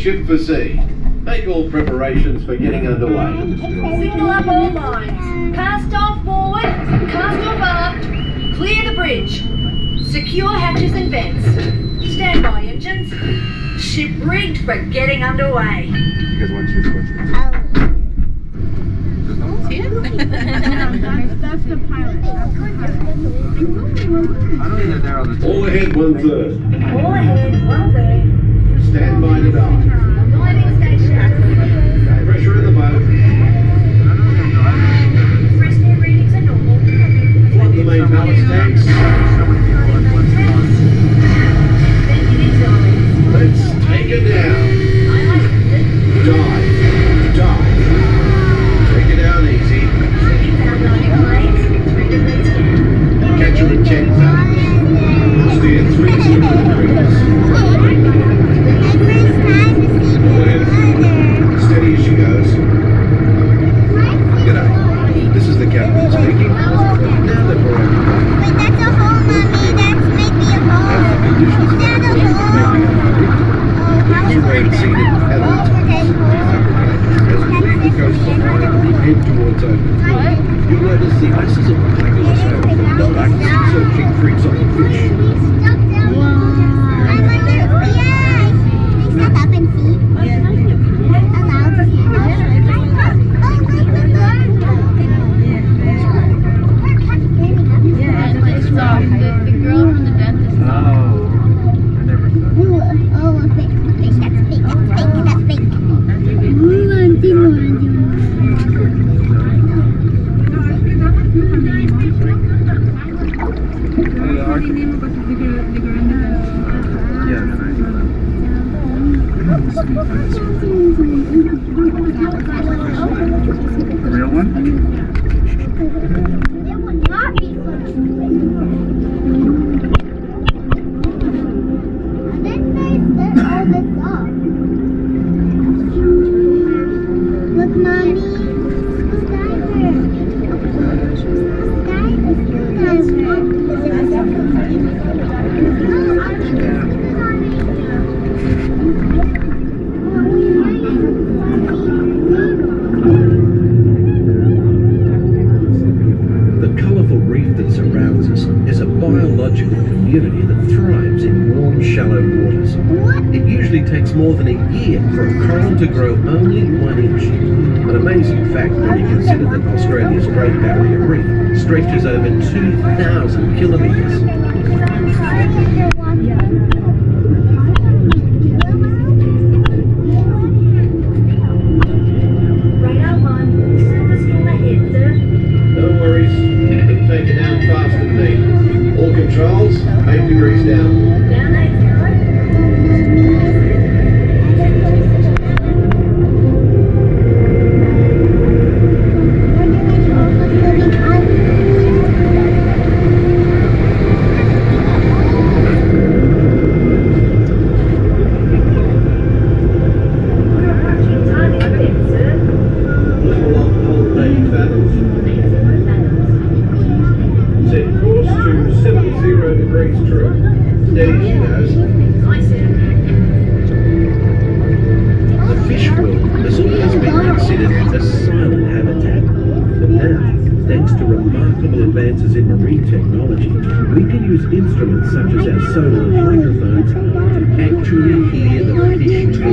ship for sea. Make all preparations for getting underway. Signal up all lines. Cast off forward, cast off aft. Clear the bridge. Secure hatches and vents. Stand by engines. Ship rigged for getting underway. You guys want to choose one? That's the pilot. I don't think they're there all the time. All ahead 1/3. All ahead, 1/3. Stand by to dive. Diving station. Pressure in the boat. Fresh air readings are normal. Flood the main ballast tanks. Let's take it down. Dive. Dive. Take it down easy. Catcher at 10 fathoms. Steer 30 degrees. Steady as she goes. G'day. This is the captain speaking. Now that we're on Wait, that's a hole, Mommy. That's maybe a hole. the conditions Is that a hole? you wait and see it at the time. As we leave the coast and head towards open water, you'll notice the ices of the blackness from the dark searching for exotic fish. Real one? Look, Mommy. The colourful reef that surrounds us is a biological community that thrives in warm, shallow waters. It usually takes more than a year for a coral to grow only 1 inch. An amazing fact when you consider that Australia's Great Barrier Reef stretches over 2,000 kilometres. Radar 1, surface storm ahead, sir. No worries, it'll take it down faster than me. All controls, 8 degrees down. Down 80. Level off hold 80 fathoms. Set course to 70 degrees true. Steady she goes. The fish world has always been considered a silent habitat. But now, thanks to remarkable advances in marine technology, we can use instruments such as our sonar hydrophones to actually hear the fish talk.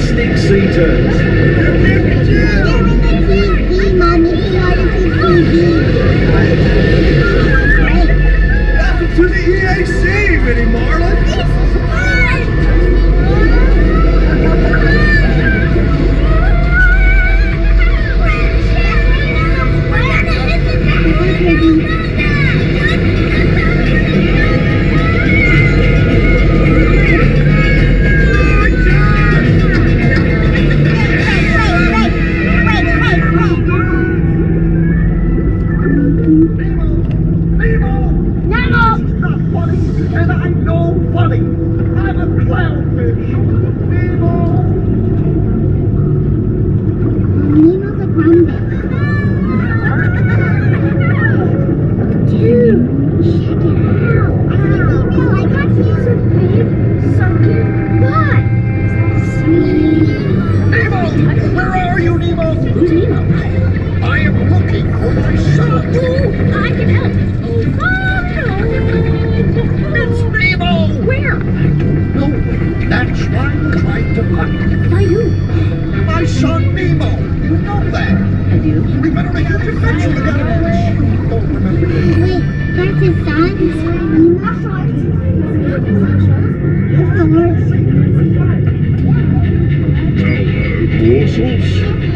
fantastic sea turns. Mommy, we are the Welcome to the EAC, Minnie Marlin.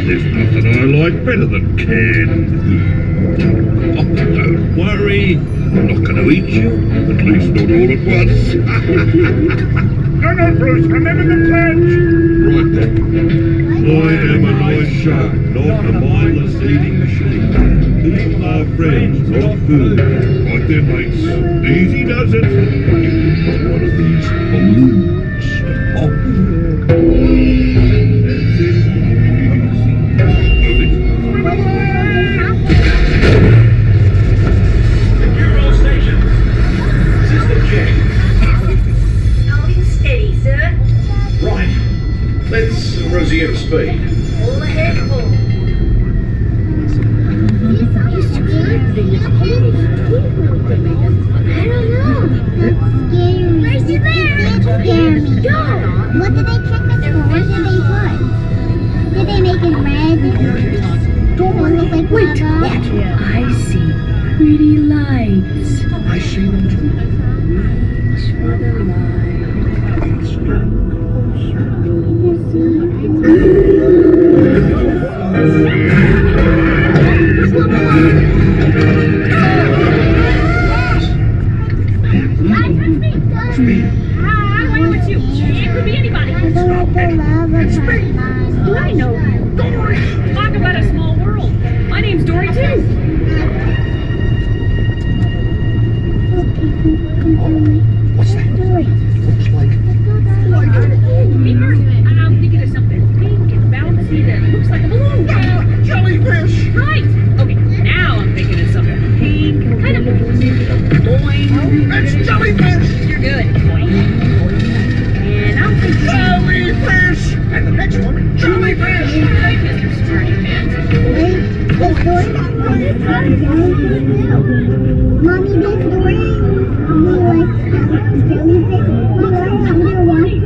There's nothing I like better than canned food. Oh, don't worry, I'm not going to eat you, at least not all at once. No, Bruce, remember the pledge. Right then. I am a nice shark, not a mindless eating machine. People are friends, not food. Right then, mates. Easy does it. One of these balloons. That's it. Secure all stations. System check. Holding steady, sir. Right. Let's resume speed. All ahead full. I don't know. Where's the bear? Scare me. Go. What did they check us for? What did they put? Did they make it red? Don't look like Wait, lava? what? I see pretty lights. I see them too. Reach for the light. I know you. Dory! Talk about a small world. My name's Dory, too. What's that? Looks like I'm thinking of something pink and bouncy that looks like a balloon. jellyfish. Right. Okay, now I'm thinking of something pink, kind of boing. It's jellyfish. You're good. Boing. And I'm thinking Jellyfish. And the next one, jellyfish. Mr. Smarty Pants. Mommy, this Dory, we like jellyfish. We like underwater.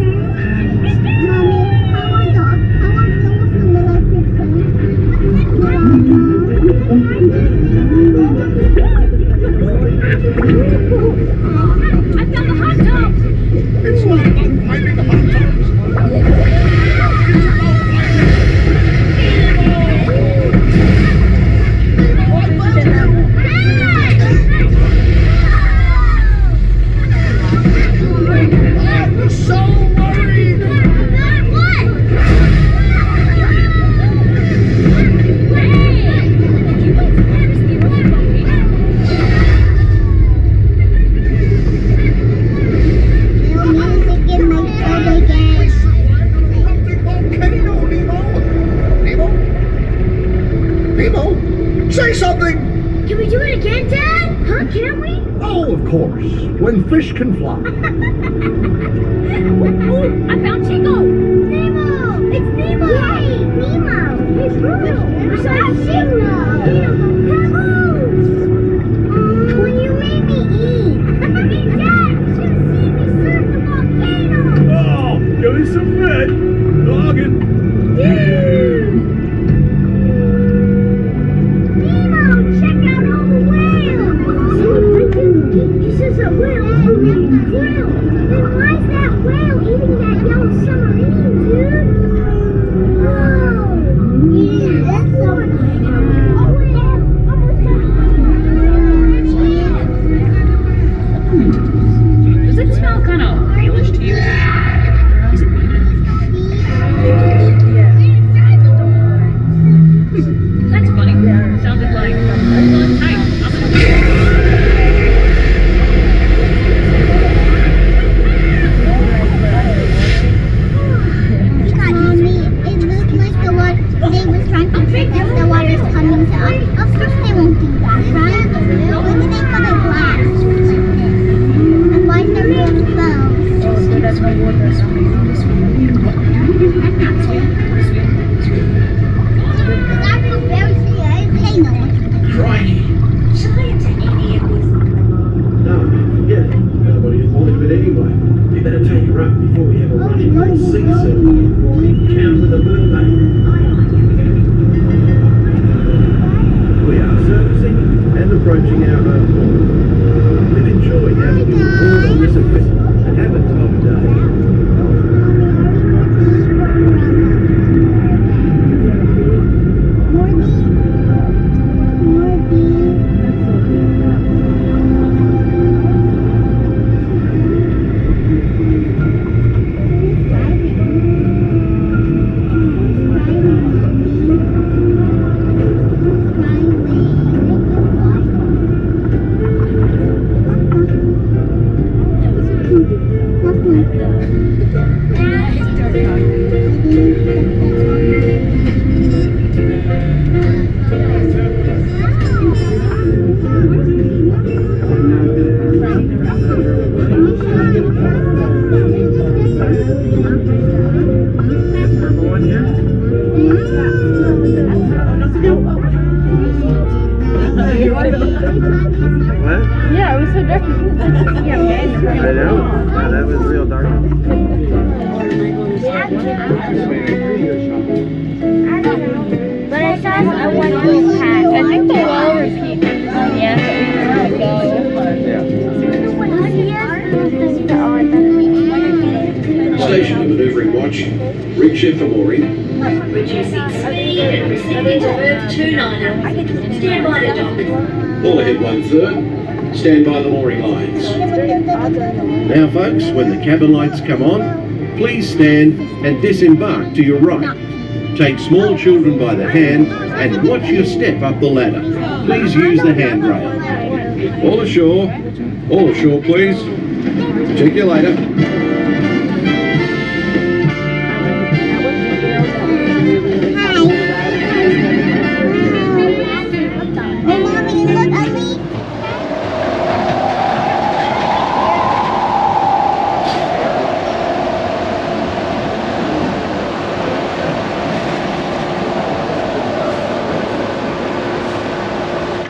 Mommy, I want to go from electric I found the hot tub. It's not about finding the hot tubs. It's about I'm so worried. Volcano, Nemo. Nemo, say something. Can we do it again, Dad? Huh? Can we? Oh, of course. When fish can fly. Oh, I found Chico. Nemo! It's Nemo! Yay! Nemo! It's Bruno! That's Chico! When you made me eat! Hey, Dad! You should see me surf the volcano! Oh, give me some fish. Noggin. they know what to do. Crikey. Should I into any of this? No, forget it. Nobody thought of it anyway. We better take her up before we have a run in the sea circle or encounter the mermaid. We are surfacing and approaching our home port. We've enjoyed having you aboard on this equipment and have a top day. Yeah, it was so dark. I know. That was real dark. But I saw I want to pack. I think they will repeat. Yeah, Station to manoeuvring watch. Rig shift for mooring. Reducing speed and proceeding to move 29er. Stand by the dock. All ahead 1/3. Stand by the mooring lines. Now folks, when the cabin lights come on, please stand and disembark to your right. Take small children by the hand and watch your step up the ladder. Please use the handrail. All ashore please. Check you later.